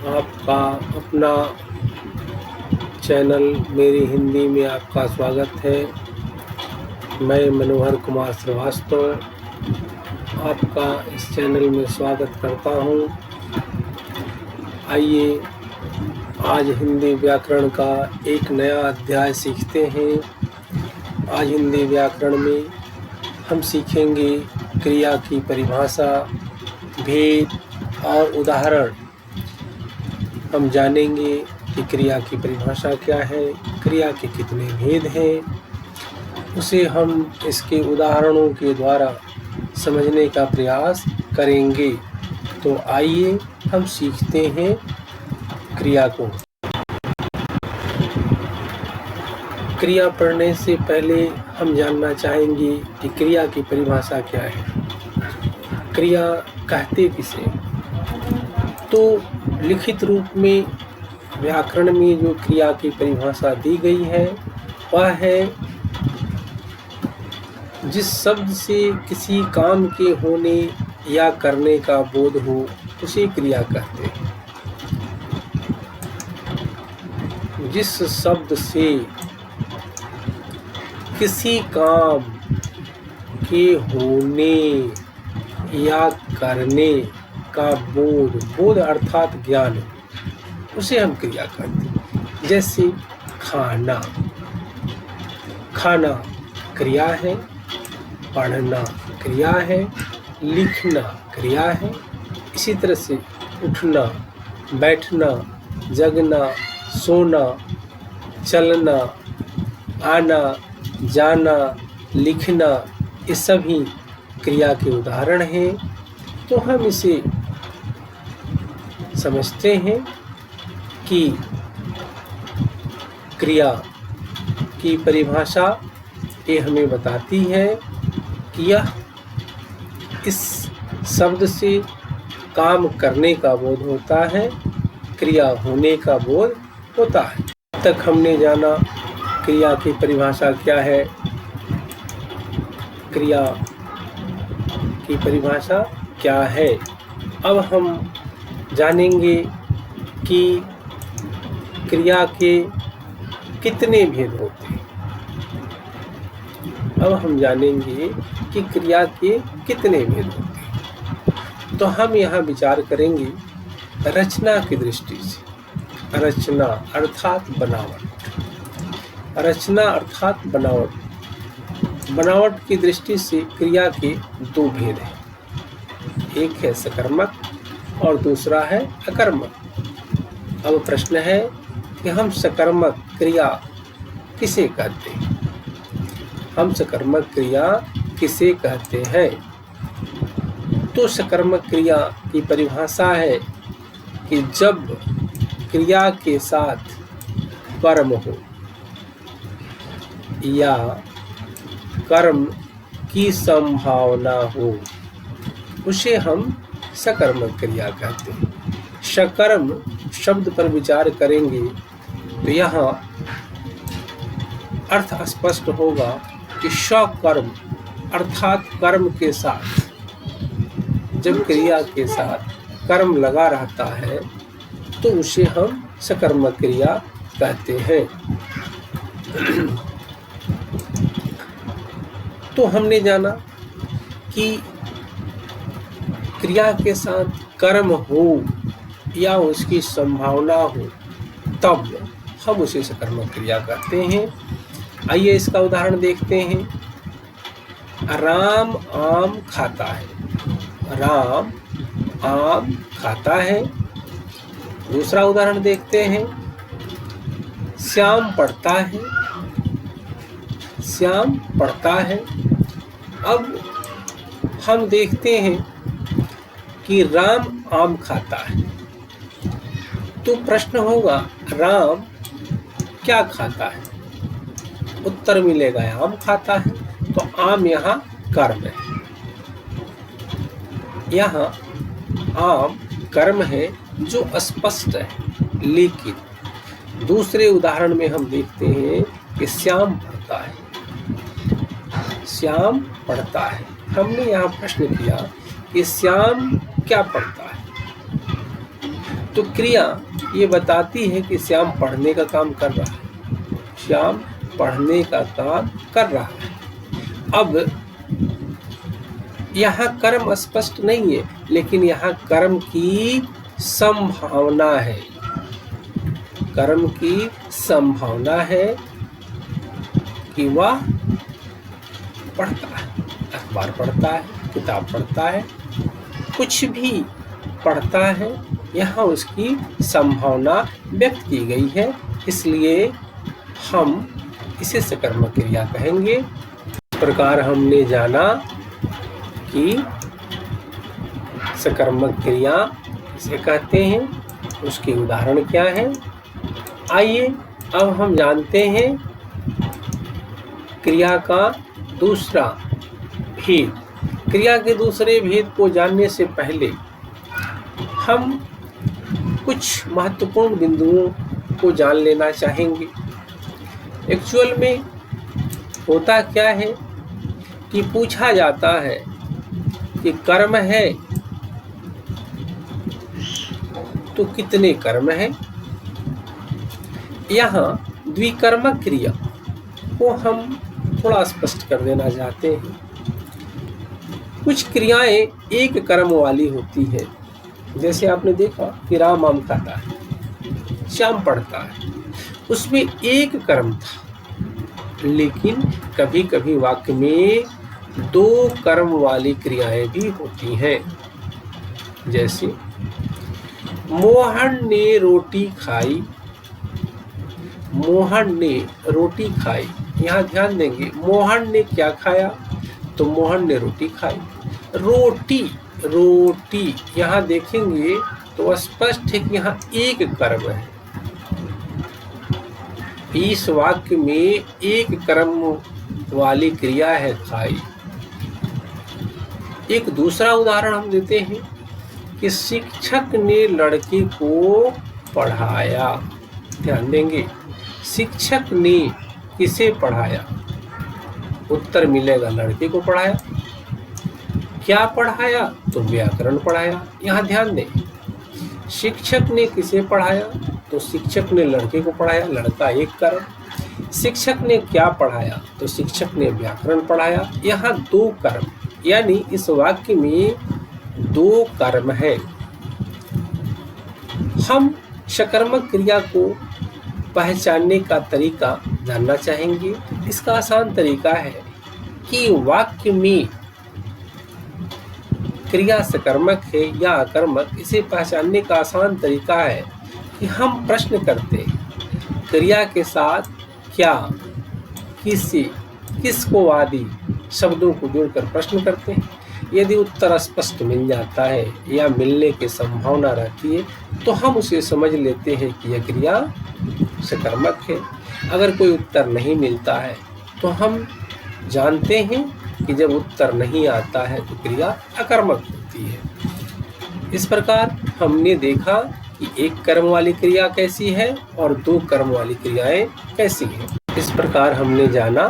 आपका अपना चैनल मेरी हिंदी में आपका स्वागत है। मैं मनोहर कुमार श्रीवास्तव आपका इस चैनल में स्वागत करता हूं। आइए आज हिंदी व्याकरण का एक नया अध्याय सीखते हैं। आज हिंदी व्याकरण में हम सीखेंगे क्रिया की परिभाषा, भेद और उदाहरण। हम जानेंगे कि क्रिया की परिभाषा क्या है, क्रिया के कितने भेद हैं, उसे हम इसके उदाहरणों के द्वारा समझने का प्रयास करेंगे। तो आइए हम सीखते हैं क्रिया को। क्रिया पढ़ने से पहले हम जानना चाहेंगे कि क्रिया की परिभाषा क्या है। क्रिया कहते किसे? तो लिखित रूप में व्याकरण में जो क्रिया की परिभाषा दी गई है वह है जिस शब्द से किसी काम के होने या करने का बोध हो उसे क्रिया कहते हैं। जिस शब्द से किसी काम के होने या करने का बोध अर्थात ज्ञान, उसे हम क्रिया कहते हैं। जैसे खाना क्रिया है, पढ़ना क्रिया है, लिखना क्रिया है। इसी तरह से उठना, बैठना, जगना, सोना, चलना, आना, जाना, लिखना, ये सभी क्रिया के उदाहरण हैं। तो हम इसे समझते हैं कि क्रिया की परिभाषा ये हमें बताती है कि यह इस शब्द से काम करने का बोध होता है, क्रिया होने का बोध होता है। अब तक हमने जाना क्रिया की परिभाषा क्या है, क्रिया की परिभाषा क्या है। अब हम जानेंगे कि क्रिया के कितने भेद होते हैं। अब हम जानेंगे कि क्रिया के कितने भेद होते हैं। तो हम यहाँ विचार करेंगे रचना की दृष्टि से। रचना अर्थात बनावट। रचना अर्थात बनावट। बनावट की दृष्टि से क्रिया के दो भेद हैं। एक है सकर्मक और दूसरा है अकर्मक। अब प्रश्न है कि हम सकर्मक क्रिया किसे कहते हैं? हम सकर्मक क्रिया किसे कहते हैं? तो सकर्मक क्रिया की परिभाषा है कि जब क्रिया के साथ कर्म हो या कर्म की संभावना हो उसे हम सकर्मक क्रिया कहते हैं। सकर्म शब्द पर विचार करेंगे तो यहाँ अर्थ स्पष्ट होगा कि सकर्म अर्थात कर्म के साथ, जब क्रिया के साथ कर्म लगा रहता है तो उसे हम सकर्मक क्रिया कहते हैं। तो हमने जाना कि क्रिया के साथ कर्म हो या उसकी संभावना हो तब हम उसे सकर्मक क्रिया कहते हैं। आइए इसका उदाहरण देखते हैं। राम आम खाता है। राम आम खाता है। दूसरा उदाहरण देखते हैं। श्याम पढ़ता है। श्याम पढ़ता है। अब हम देखते हैं कि राम आम खाता है। तो प्रश्न होगा राम क्या खाता है? उत्तर मिलेगा आम खाता है। तो आम यहाँ कर्म है। यहाँ आम कर्म है जो स्पष्ट है। लेकिन दूसरे उदाहरण में हम देखते हैं कि श्याम पढ़ता है। श्याम पढ़ता है। हमने यहाँ प्रश्न किया कि श्याम क्या पढ़ता है? तो क्रिया ये बताती है कि श्याम पढ़ने का काम कर रहा है, श्याम पढ़ने का काम कर रहा है। अब यहाँ कर्म स्पष्ट नहीं है, लेकिन यहाँ कर्म की संभावना है, कर्म की संभावना है कि वह पढ़ता है, अखबार पढ़ता है, किताब पढ़ता है, कुछ भी पढ़ता है, यहाँ उसकी संभावना व्यक्त की गई है, इसलिए हम इसे सकर्मक क्रिया कहेंगे। इस प्रकार हमने जाना कि सकर्मक क्रिया इसे कहते हैं, उसके उदाहरण क्या हैं। आइए अब हम जानते हैं क्रिया का दूसरा भेद। क्रिया के दूसरे भेद को जानने से पहले हम कुछ महत्वपूर्ण बिंदुओं को जान लेना चाहेंगे। एक्चुअल में होता क्या है कि पूछा जाता है कि कर्म है तो कितने कर्म हैं। यहाँ द्विकर्मक क्रिया को हम थोड़ा स्पष्ट कर देना चाहते हैं। कुछ क्रियाएं एक कर्म वाली होती है, जैसे आपने देखा कि राम आम खाता है, श्याम पढ़ता है, उसमें एक कर्म था। लेकिन कभी कभी वाक्य में दो कर्म वाली क्रियाएं भी होती हैं, जैसे मोहन ने रोटी खाई, मोहन ने रोटी खाई। यहाँ ध्यान देंगे, मोहन ने क्या खाया, तो मोहन ने रोटी खाई। रोटी रोटी यहाँ देखेंगे तो स्पष्ट है कि यहाँ एक कर्म है। इस वाक्य में एक कर्म वाली क्रिया है खाई। एक दूसरा उदाहरण हम देते हैं कि शिक्षक ने लड़के को पढ़ाया। ध्यान देंगे, शिक्षक ने किसे पढ़ाया, उत्तर मिलेगा लड़के को पढ़ाया। क्या पढ़ाया, तो व्याकरण पढ़ाया। यहाँ ध्यान दें, शिक्षक ने किसे पढ़ाया, तो शिक्षक ने लड़के को पढ़ाया, लड़का एक कर्म। शिक्षक ने क्या पढ़ाया, तो शिक्षक ने व्याकरण पढ़ाया। यहाँ दो कर्म, यानी इस वाक्य में दो कर्म है। हम सकर्मक क्रिया को पहचानने का तरीका जानना चाहेंगे। इसका आसान तरीका है कि वाक्य में क्रिया सकर्मक है या अकर्मक, इसे पहचानने का आसान तरीका है कि हम प्रश्न करते हैं क्रिया के साथ क्या, किससे, किसको आदि शब्दों को जोड़कर प्रश्न करते हैं। यदि उत्तर स्पष्ट मिल जाता है या मिलने की संभावना रहती है तो हम उसे समझ लेते हैं कि यह क्रिया सकर्मक है। अगर कोई उत्तर नहीं मिलता है तो हम जानते हैं कि जब उत्तर नहीं आता है तो क्रिया अकर्मक होती है। इस प्रकार हमने देखा कि एक कर्म वाली क्रिया कैसी है और दो कर्म वाली क्रियाएं कैसी हैं। इस प्रकार हमने जाना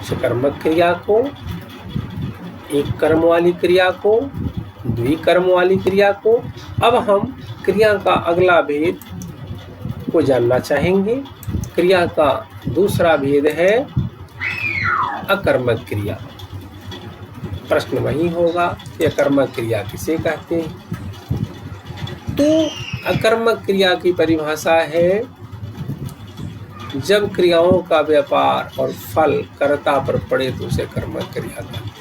सकर्मक क्रिया को, एक कर्म वाली क्रिया को, द्विकर्म वाली क्रिया को। अब हम क्रिया का अगला भेद को जानना चाहेंगे। क्रिया का दूसरा भेद है अकर्मक क्रिया। प्रश्न वही होगा कि अकर्मक क्रिया किसे कहते हैं। तो अकर्मक क्रिया की परिभाषा है जब क्रियाओं का व्यापार और फल कर्ता पर पड़े तो उसे कर्मक क्रिया कहते हैं।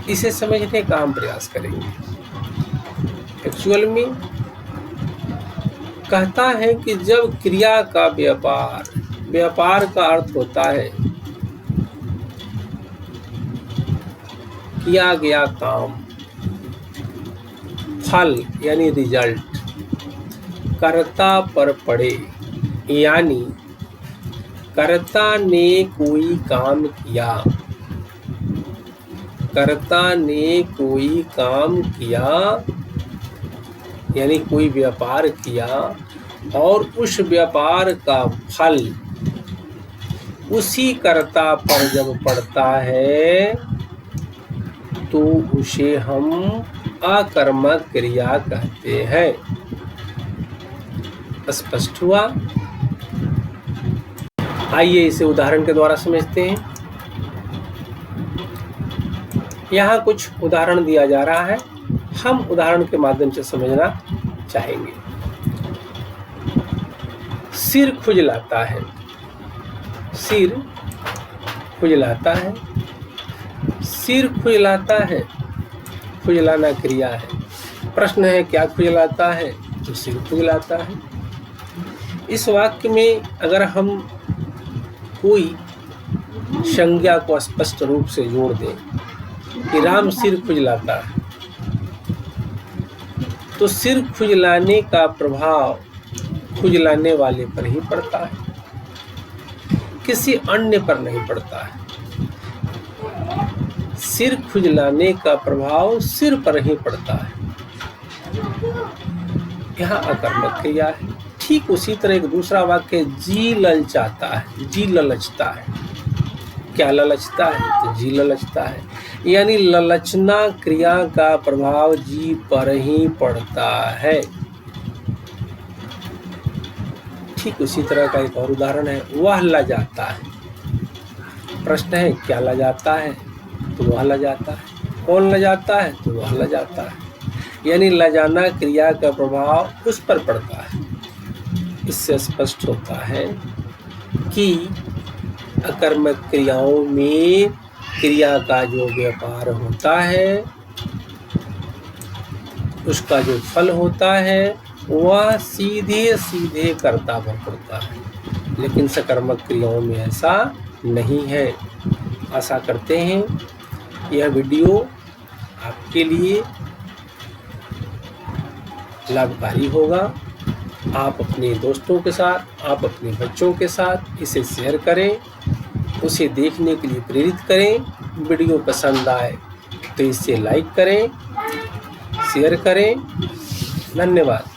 इसे समझने का हम प्रयास करेंगे। एक्चुअल में कहता है कि जब क्रिया का व्यापार का अर्थ होता है किया गया काम, फल यानी रिजल्ट कर्ता पर पड़े, यानी कर्ता ने कोई काम किया, कर्ता ने कोई काम किया यानी कोई व्यापार किया और उस व्यापार का फल उसी कर्ता पर जब पड़ता है तो उसे हम अकर्मक क्रिया कहते हैं। स्पष्ट हुआ? आइए इसे उदाहरण के द्वारा समझते हैं। यहाँ कुछ उदाहरण दिया जा रहा है, हम उदाहरण के माध्यम से समझना चाहेंगे। सिर खुजलाता है, सिर खुजलाता है, सिर खुजलाता है, खुजलाना क्रिया है। प्रश्न है क्या खुजलाता है? तो सिर खुजलाता है। इस वाक्य में अगर हम कोई संज्ञा को स्पष्ट रूप से जोड़ दें कि राम सिर खुजलाता है, तो सिर खुजलाने का प्रभाव खुजलाने वाले पर ही पड़ता है, किसी अन्य पर नहीं पड़ता है। सिर खुजलाने का प्रभाव सिर पर ही पड़ता है। यहाँ अकर्मक क्रिया है। ठीक उसी तरह एक दूसरा वाक्य, जी ललचाता है, जी ललचता है। क्या ललचता है? तो जी ललचता है, यानी ललचना क्रिया का प्रभाव जी पर ही पड़ता है। ठीक उसी तरह का एक और उदाहरण है, वह लजाता है। प्रश्न है क्या लजाता है? तो वह लजाता है। कौन लजाता है? तो वह लजाता है, यानी लजाना क्रिया का प्रभाव उस पर पड़ता है। इससे स्पष्ट होता है कि अकर्मक क्रियाओं में क्रिया का जो व्यापार होता है, उसका जो फल होता है वह सीधे सीधे कर्ता पर पड़ता है, लेकिन सकर्मक क्रियाओं में ऐसा नहीं है। आशा करते हैं यह वीडियो आपके लिए लाभकारी होगा। आप अपने दोस्तों के साथ, आप अपने बच्चों के साथ इसे शेयर करें, उसे देखने के लिए प्रेरित करें। वीडियो पसंद आए तो इसे लाइक करें, शेयर करें। धन्यवाद।